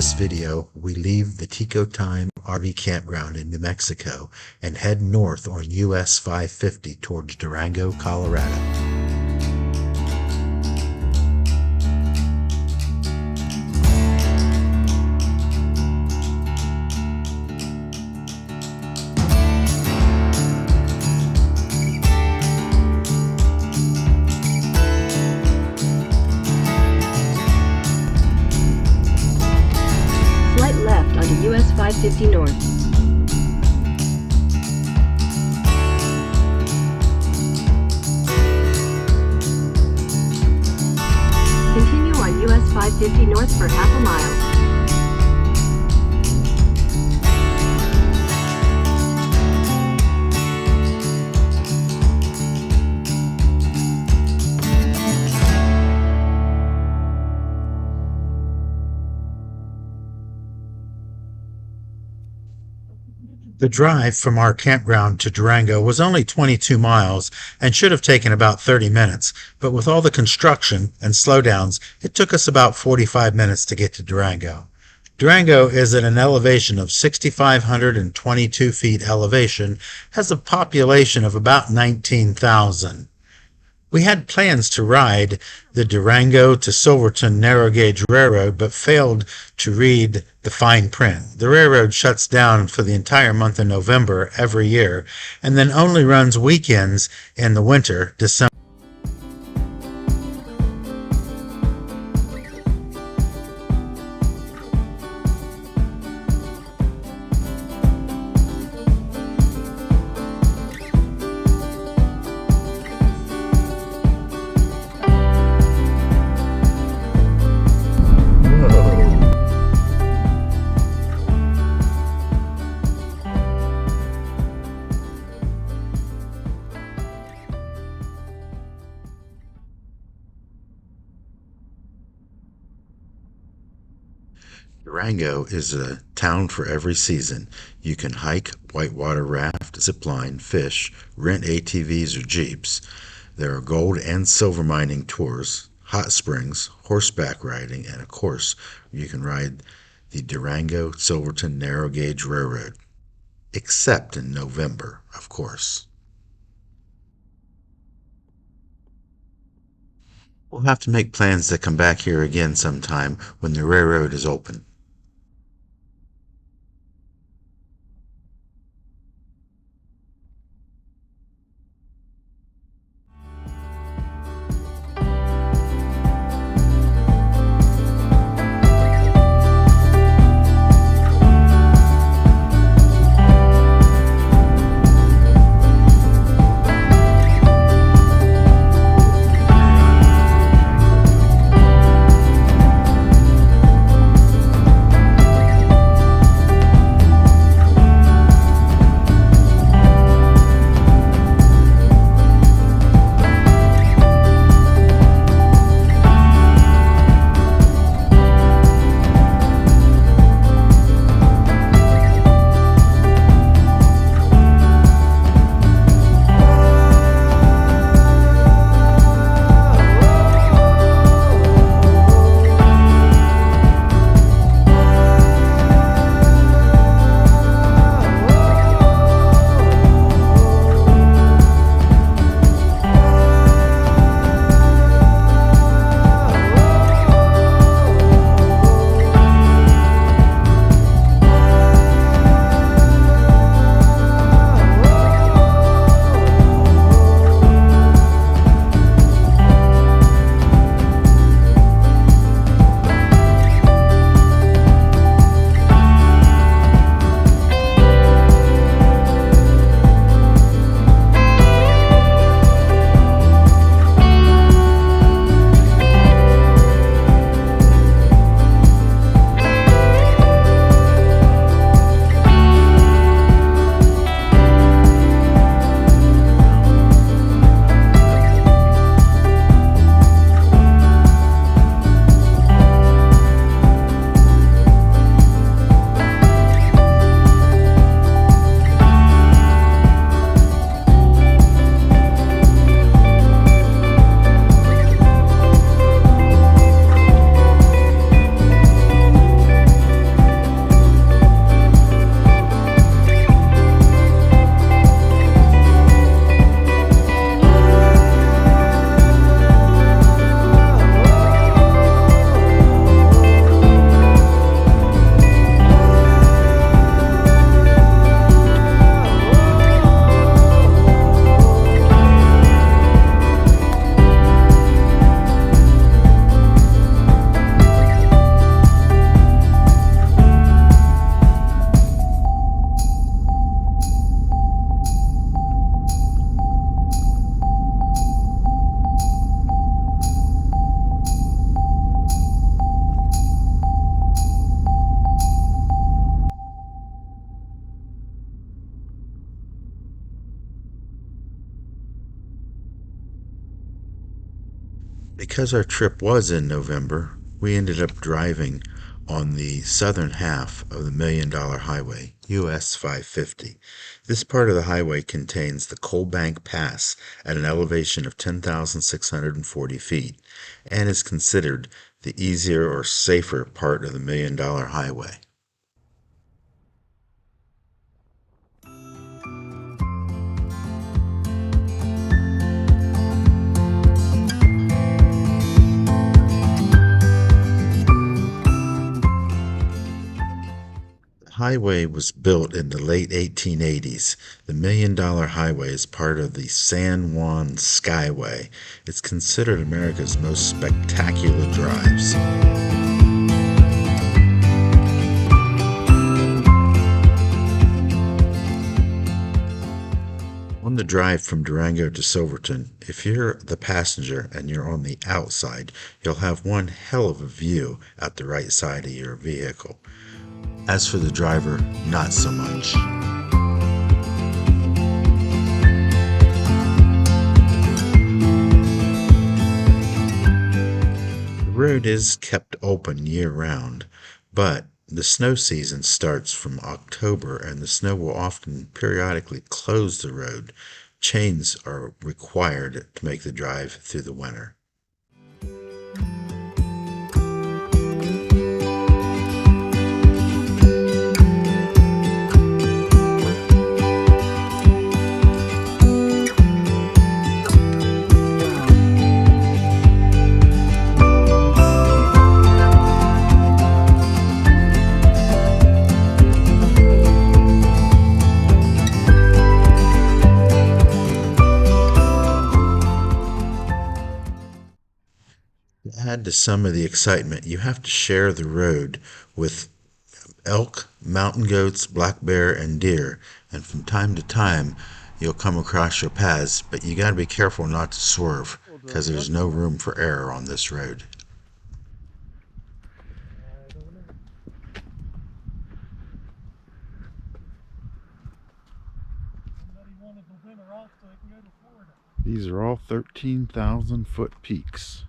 this video, we leave the Tico Time RV campground in New Mexico and head north on US 550 towards Durango, Colorado. US 550 North. Continue on US 550 North for half a mile. The drive from our campground to Durango was only 22 miles and should have taken about 30 minutes, but with all the construction and slowdowns, it took us about 45 minutes to get to Durango. Durango is at an elevation of 6,522 feet elevation, has a population of about 19,000. We had plans to ride the Durango to Silverton narrow gauge railroad, but failed to read the fine print. The railroad shuts down for the entire month of November every year, and then only runs weekends in the winter, December. Durango is a town for every season. You can hike, whitewater raft, zip line, fish, rent ATVs or Jeeps. There are gold and silver mining tours, hot springs, horseback riding, and of course, you can ride the Durango Silverton narrow gauge railroad. Except in November, of course. We'll have to make plans to come back here again sometime when the railroad is open. Because our trip was in November, we ended up driving on the southern half of the Million Dollar Highway, US 550. This part of the highway contains the Coal Bank Pass at an elevation of 10,640 feet and is considered the easier or safer part of the Million Dollar Highway. The highway was built in the late 1880s. The Million Dollar Highway is part of the San Juan Skyway. It's considered America's most spectacular drives. On the drive from Durango to Silverton, if you're the passenger and you're on the outside, you'll have one hell of a view out the right side of your vehicle. As for the driver, not so much. The road is kept open year-round, but the snow season starts from October and the snow will often periodically close the road. Chains are required to make the drive through the winter. To add to some of the excitement, you have to share the road with elk, mountain goats, black bear, and deer, and from time to time you'll come across your paths, but you gotta be careful not to swerve, because there's no room for error on this road. These are all 13,000-foot peaks.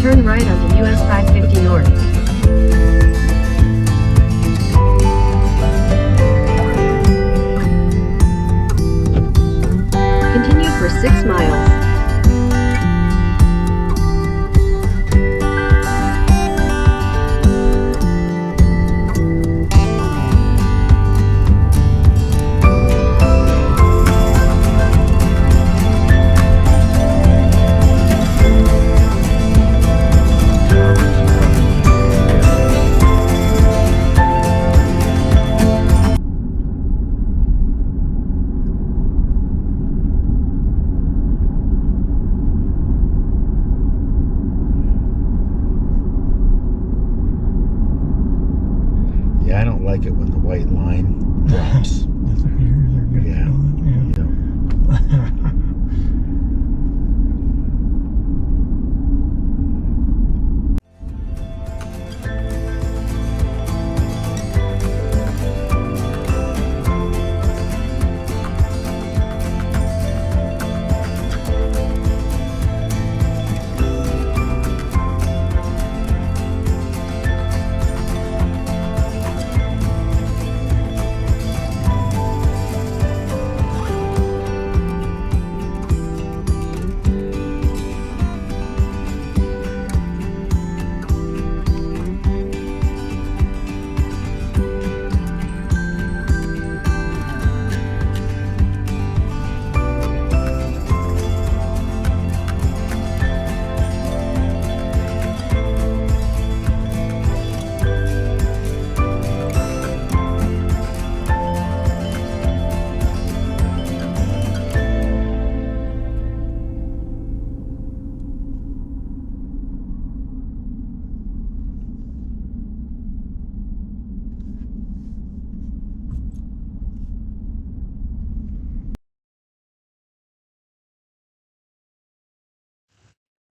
Turn right onto US 550 North. Continue for 6 miles. Yeah, I don't like it when the white line drops. Yeah.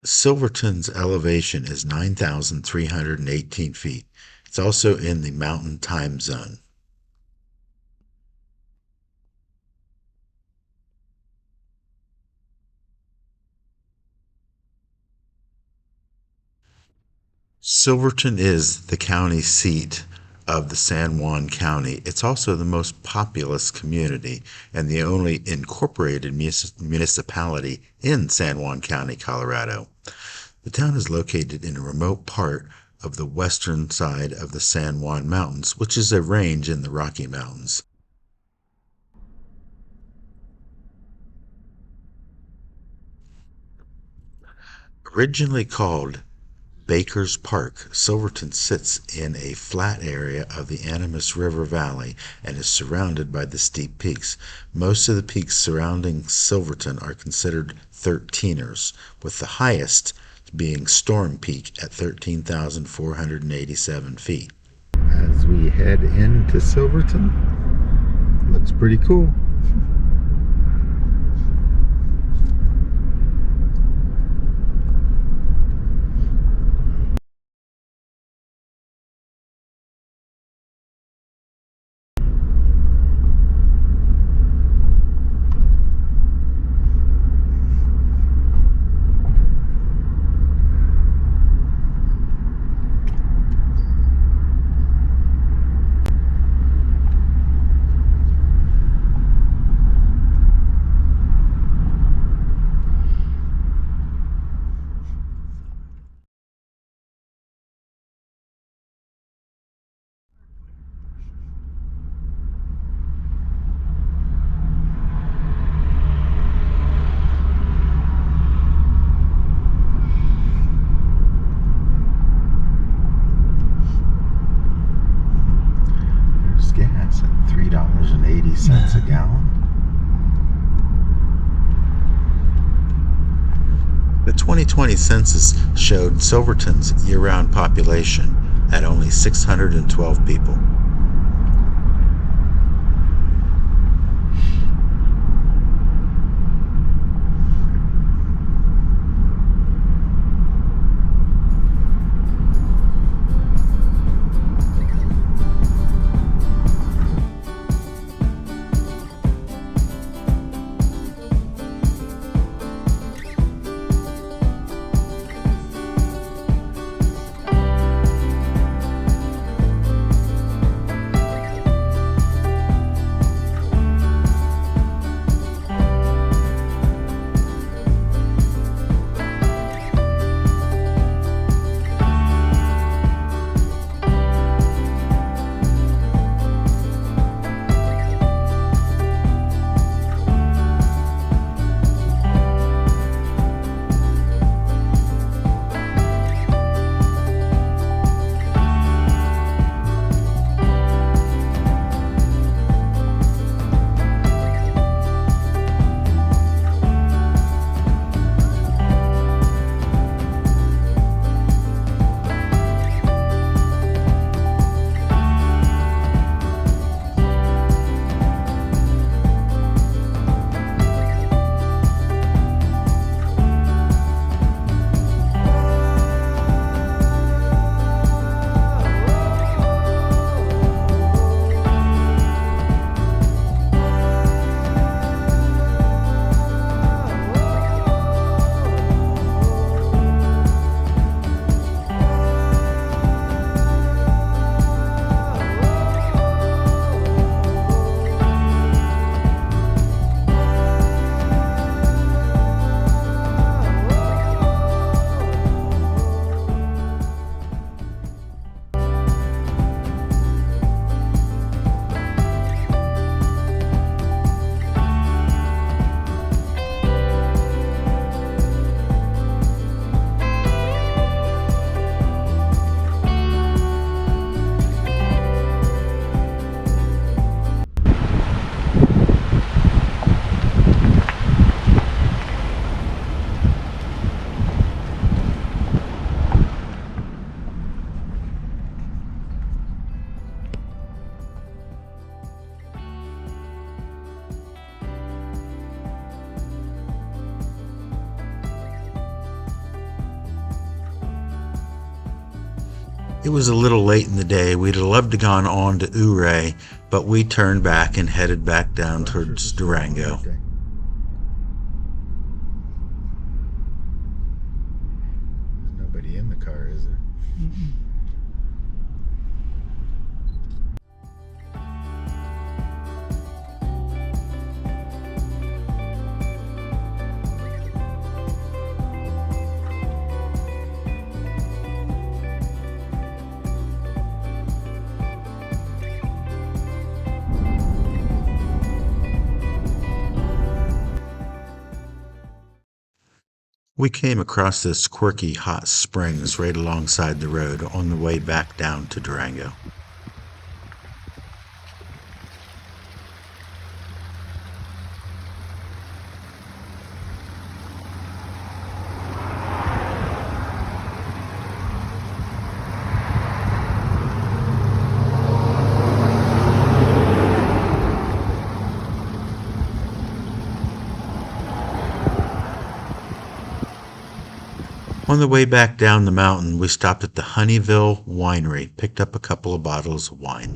Silverton's elevation is 9,318 feet. It's also in the Mountain Time Zone. Silverton is the county seat of the San Juan County. It's also the most populous community and the only incorporated municipality in San Juan County, Colorado. The town is located in a remote part of the western side of the San Juan Mountains, which is a range in the Rocky Mountains. Originally called Baker's Park, Silverton sits in a flat area of the Animas River Valley and is surrounded by the steep peaks. Most of the peaks surrounding Silverton are considered 13ers, with the highest being Storm Peak at 13,487 feet. As we head into Silverton, looks pretty cool. Gas at $3.80 a gallon. The 2020 census showed Silverton's year-round population at only 612 people. It was a little late in the day. We'd have loved to gone on to Ouray, but we turned back and headed back down towards Durango. There's nobody in the car, is there? We came across this quirky hot springs right alongside the road on the way back down to Durango. On the way back down the mountain, we stopped at the Honeyville Winery, picked up a couple of bottles of wine.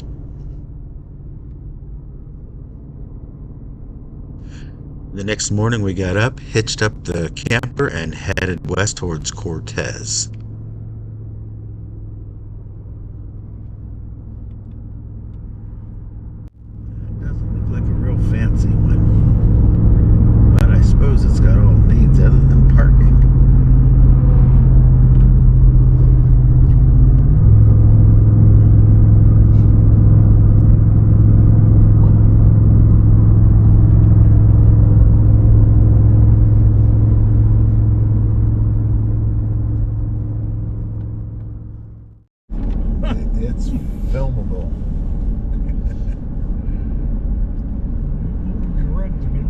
The next morning we got up, hitched up the camper, and headed west towards Cortez. It doesn't look like a real fancy one, but I suppose it's got all it needs other than parking. It's filmable. You're renting it.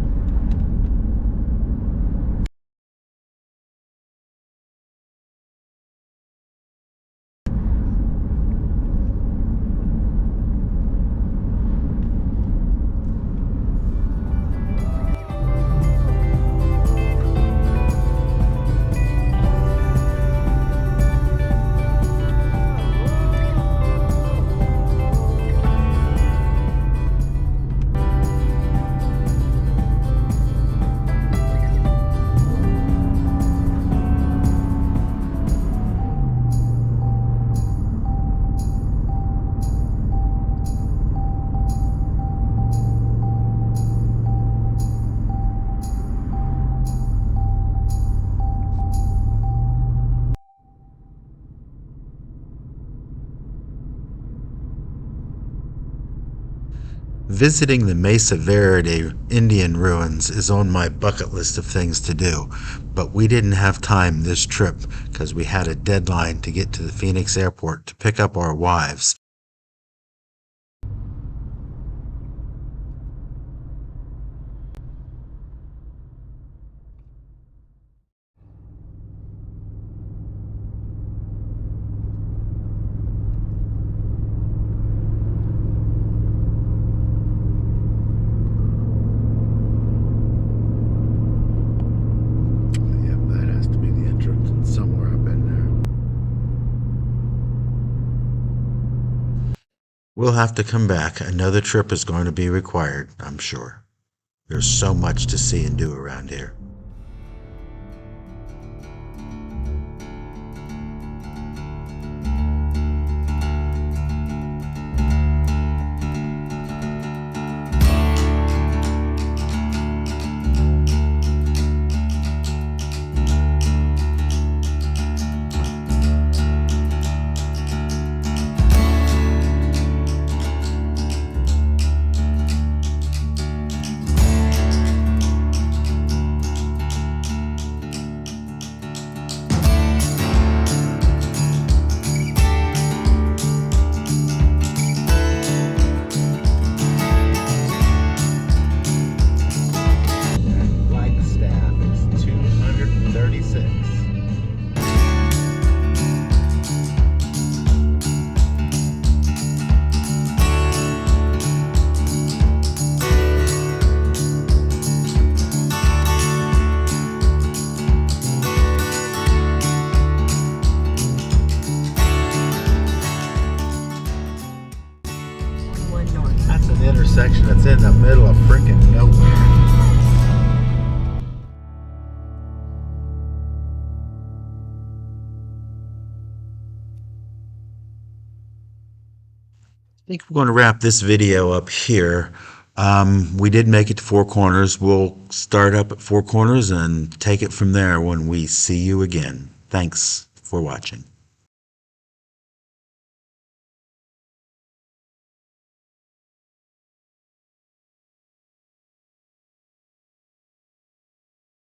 Visiting the Mesa Verde Indian ruins is on my bucket list of things to do, but we didn't have time this trip because we had a deadline to get to the Phoenix airport to pick up our wives. Yeah, that has to be the entrance and somewhere up in there. We'll have to come back. Another trip is going to be required, I'm sure. There's so much to see and do around here. intersection that's in the middle of freaking nowhere. I think we're going to wrap this video up here. We did make it to Four Corners. We'll start up at Four Corners and take it from there when we see you again. Thanks for watching.